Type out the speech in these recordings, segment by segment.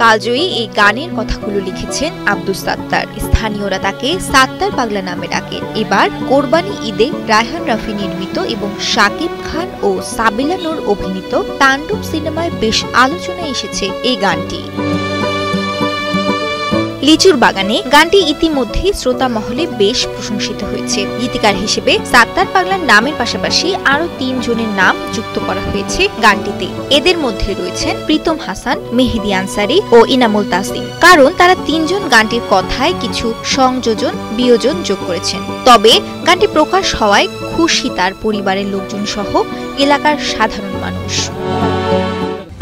কালজয়ী এই গানের কথাগুলো লিখেছেন আব্দুস সাত্তার। স্থানীয়রা তাকে সাত্তার পাগলা নামে ডাকেন। এবার কোরবানি ঈদে রায়হান রাফি নির্মিত এবং শাকিব খান ও সাবিলা নূর অভিনীত তাণ্ডব সিনেমায় বেশ আলোচনায় এসেছে এই গানটি। লিচুর বাগানে গানটি ইতিমধ্যে শ্রোতা মহলে বেশ প্রশংসিত হয়েছে। গীতিকার হিসেবে সাত্তার পাগলার নামের পাশাপাশি আরো ৩ জনের নাম যুক্ত করা হয়েছে গানটিতে। এদের মধ্যে রয়েছেন প্রীতম হাসান, মেহেদি আনসারি ও ইনামুল তাসিম, কারণ তারা ৩ জন গানটির কথায় কিছু সংযোজন বিয়োজন যোগ করেছেন। তবে গানটি প্রকাশ হওয়ায় খুশি তার পরিবারের লোকজন সহ এলাকার সাধারণ মানুষ।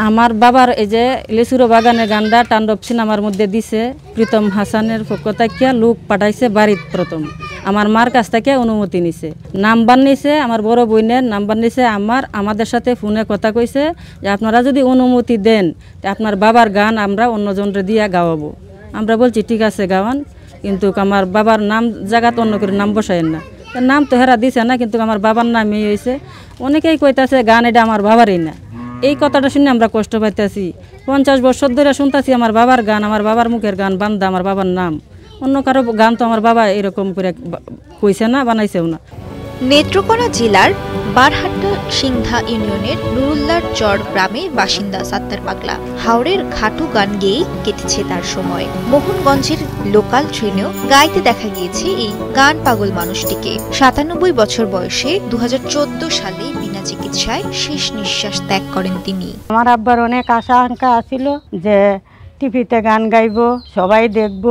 আমার বাবার এই যে লিচুর বাগানের গানটা তাণ্ডব সিনেমার মধ্যে দিছে, প্রীতম হাসানের পক্ষ থেকে লোক পাঠাইছে বাড়িতে। প্রথম আমার মার কাছ থেকে অনুমতি নিছে, নাম্বার নিছে, আমার বড় বোনের নাম্বার নিছে। আমাদের সাথে ফোনে কথা কইছে যে আপনারা যদি অনুমতি দেন আপনার বাবার গান আমরা অন্যজনরে দিয়ে গাওয়াবো। আমরা বলছি ঠিক আছে গাওয়ান, কিন্তু আমার বাবার নাম জায়গাতে অন্য করে নাম বসাইন না। নাম তো হেরা দিছে না, কিন্তু আমার বাবার নামই হয়েছে। অনেকেই কইতাছে গান এটা আমার বাবারই না। এই কথাটা শুনে আমরা কষ্ট পাইতেছি। 50 বছর ধরে শুনতেছি আমার বাবার গান, আমার বাবার মুখের গান, বান্দা আমার বাবার নাম। অন্য কারো গান তো আমার বাবা এরকম করে কইছে না, বানাইছেও না। নেত্রকোনা জেলার বারহাট্টা সিংধা ইউনিয়নের নুরুল্লার চর গ্রামের বাসিন্দা সাত্তার পাগলা হাওড়ের ঘাটু গান গেয়েই কেটেছে তার সময়। মোহনগঞ্জের লোকাল ট্রেনেও গাইতে দেখা গিয়েছে এই গান পাগল মানুষটিকে। 97 বছর বয়সে 2014 সালে বিনা চিকিৎসায় শেষ নিঃশ্বাস ত্যাগ করেন তিনি। আমার আব্বার অনেক আশা আকাঙ্ক্ষা আছিল যে টিভিতে গান গাইব, সবাই দেখব,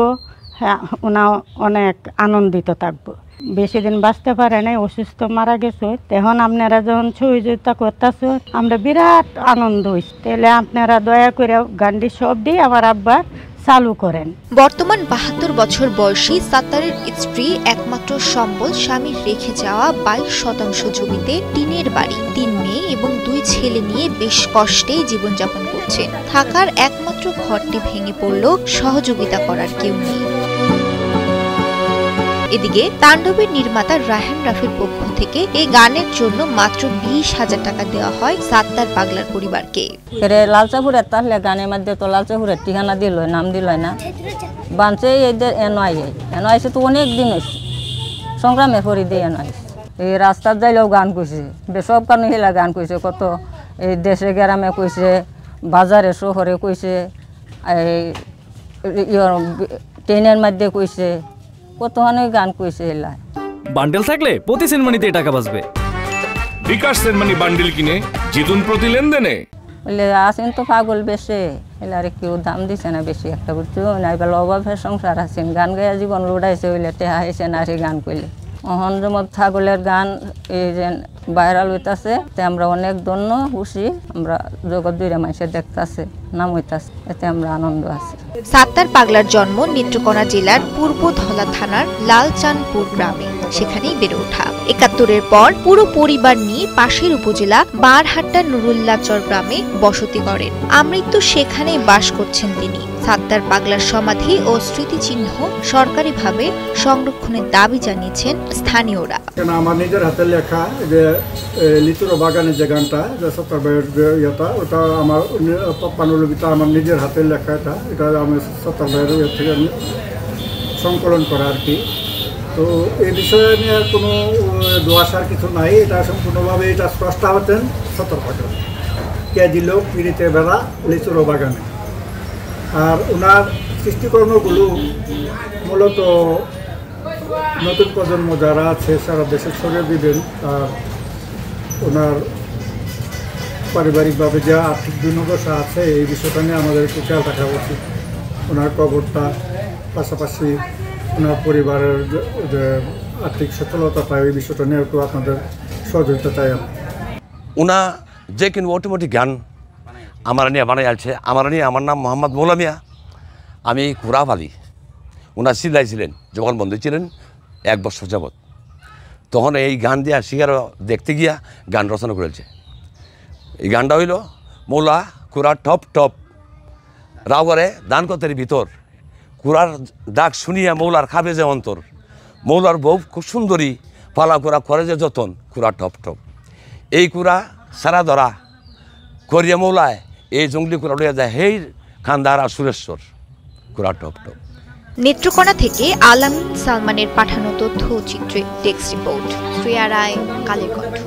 ওনা অনেক আনন্দিত থাকবো। বেশি দিন বাঁচতে পারে নাই, অসুস্থ মারা গেছে। এখন আপনারা যখন সহযোগিতা করতেছ আমরা বিরাট আনন্দ হইছি। তাহলে আপনারা দয়া করে গানটি সব দিয়ে আমার আব্বার চালু করেন। বর্তমান 72 বছর বয়সী সাত্তারের স্ত্রী একমাত্র সম্বল স্বামীর রেখে যাওয়া 22% জমিতে টিনের বাড়ি, 3 মেয়ে এবং 2 ছেলে নিয়ে বেশ কষ্টে জীবনযাপন করছেন। থাকার একমাত্র ঘরটি ভেঙে পড়ল, সহযোগিতা করার কেউ নেই। এদিকে তাণ্ডবের নির্মাতা রায়হান রাফির পক্ষ থেকে এই গানের জন্য মাত্র 20,000 টাকা দেওয়া হয় সাত্তার পাগলার পরিবারকে। লালচাপুরের তাহলে গানের মধ্যে তো লালচাপুরের ঠিকানা দিল, নাম দিল না, বানছে এদের এনআইসে তো অনেক দিন হয়েছে, সংগ্রামে পরি দিয়ে এনআইসে। এই রাস্তার যাইলেও গান কইছে, সব কারণে হেলা গান কইছে, কত এই দেশে গ্রামে কইছে, বাজারে শহরে কইছে, এই ট্রেনের মধ্যে কইছে, কতখানি গান কইছে। এলা বান্ডেল থাকলে প্রতি সেনমানিতে টাকা বাঁচবে। বিকাশ সেনমানি বান্ডেল কিনে জিতুন প্রতি লেনদেনে। বলে আসেন তো পাগল বেশে, এলারে কেউ দাম দিছে না বেশি একটা, বুঝছো না? এবার অভাবের সংসার আছেন, গান গাইয়া জীবন লুড়াইছে, হইলে টেহা হয়েছে না সে গান কইলে। অহন যেমন ছাগলের গান এই যে ভাইরাল হইতাছে, আমরা অনেক ধন্য খুশি, আমরা জগৎ দুইরা মানুষের দেখতেছে, নাম হইতাছে, এতে আমরা আনন্দ আছি। সাত্তার পাগলার জন্ম নেত্রকোনা জেলার পূর্ব ধলা থানার লালচানপুর গ্রামে, সেখানেই বেড়ে ওঠা। 71-এর পর পুরো পরিবার নিয়ে পাশের উপজেলা বারহাট্টার নুরুল্লাচর গ্রামে বসতি করেন। আমৃত্যু সেখানেই বাস করছেন তিনি। সাত্তার পাগলার সমাধি ও স্মৃতিচিহ্ন সরকারিভাবে সংরক্ষণের দাবি জানিয়েছেন স্থানীয়রা। আমার নিজের হাতে লেখা যে লিচুর বাগানের যে গানটা, যে সাত্তার ভাইয়ের ইয়েটা, ওটা আমার পানুলবিতা আমার নিজের হাতে লেখা। এটা আমি সাত্তার ভাইয়ের ইয়ে থেকে আমি সংকলন করা আর কি। তো এই বিষয়ে নিয়ে কোনো দোয়াশার কিছু নাই। এটা সম্পূর্ণভাবে এটা স্রষ্টা হতেন সাত্তার পাগলা, কে দিল পিড়িতে বেড়া লিচুর বাগানে। আর ওনার সৃষ্টিকর্মগুলো মূলত নতুন প্রজন্ম যারা আছে সারা দেশে ছড়িয়ে দিবেন। আর ওনার পারিবারিকভাবে যা আর্থিক দুর্দশা আছে এই বিষয়টা নিয়ে আমাদের একটু খেয়াল রাখা উচিত। ওনার কবরটা, পাশাপাশি ওনার পরিবারের যে আর্থিক সচ্ছলতা পায় এই বিষয়টা নিয়ে একটু আপনাদের সহযোগিতা চাই। ওনা যে কিন্তু অটোমেটিক গান আমার নিয়ে বানাই আছে। আমার নিয়ে আমার নাম মোহাম্মদ মৌলা মিয়া, আমি কুরাব আলী। ওনার সিলাইছিলেন যখন বন্ধু ছিলেন 1 বছর যাবৎ, তখন এই গান দিয়া শিকার দেখতে গিয়া গান রচনা করেছে। এই গানটা হইল মৌলা কুরার টপ টপ রাও করে দান কতের ভিতর, কুরার ডাক শুনিয়া মৌলার খাবে যে অন্তর, মৌলার বউ খুব সুন্দরী, পালা কুরা করে যে যতন, কুরা টপ টপ। এই কুরা সারা ধরা করিয়া মৌলায় এই জঙ্গলি কুরা লইয়া যায় হেই খান্দার আর সুরেশ্বর কুড়া টপ টপ। নেত্রকোনা থেকে আলামিন সালমানের পাঠানো তথ্য চিত্রে ডেস্ক রিপোর্ট শ্রেয়া রায়, কালের কণ্ঠ।